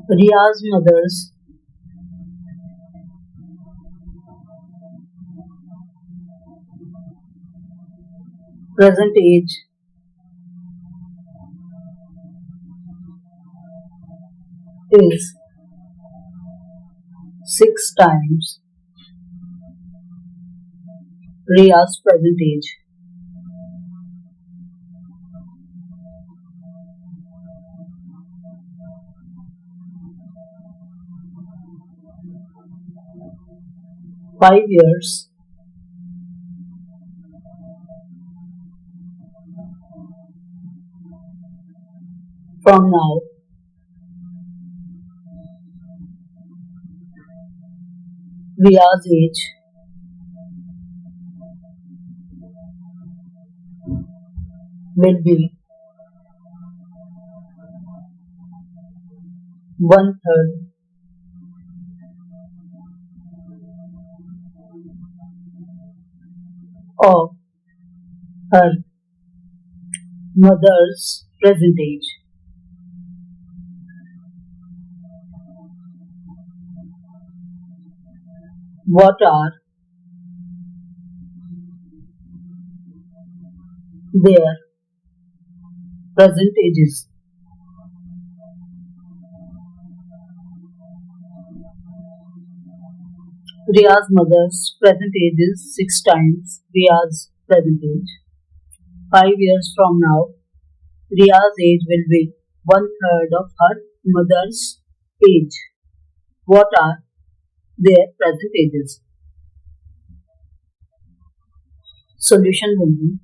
Ria's mother's present age is 6 times Ria's present age. Five years from now, Ria's age will be one third of her mother's present age. What are their present ages? Ria's mother's present age is 6 times Ria's present age. 5 years from now, Ria's age will be one third of her mother's age. What are their present ages? Solution will be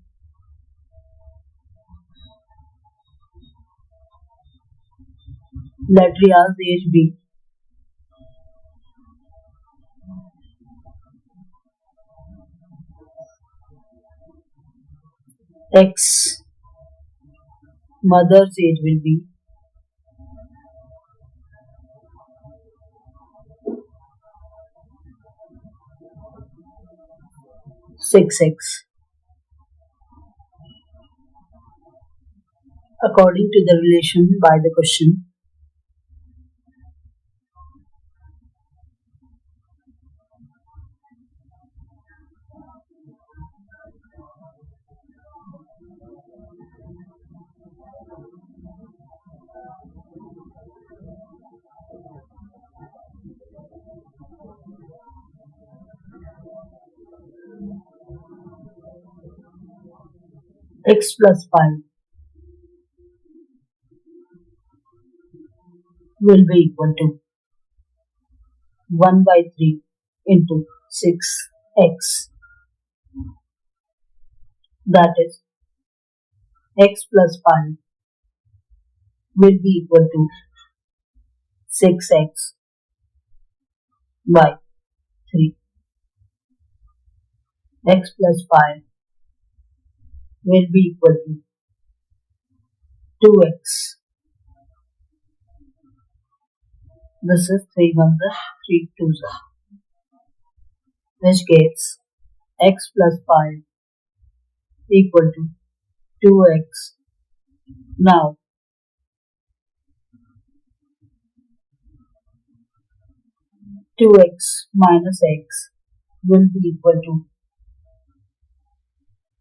let Ria's age be X, mother's age will be 6x. According to the relation by the question, x plus 5 will be equal to 1 by 3 into 6x. That is, x plus 5 will be equal to 6x by 3. X plus 5 will be equal to 2x. This is 3 1s are 3 2s are, which gives x plus 5 equal to 2x. Now, two x minus x will be equal to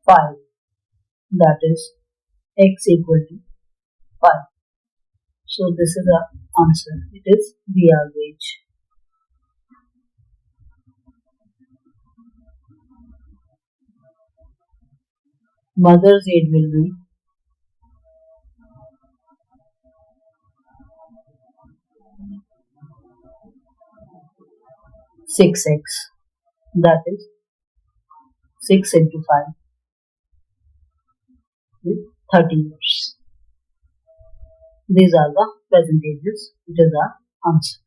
5. That is x equal to 5. So this is our answer. It is Ria's age. Mother's age will be 6x. That is 6 into 5 with 30 years. These are the present ages. It is our answer.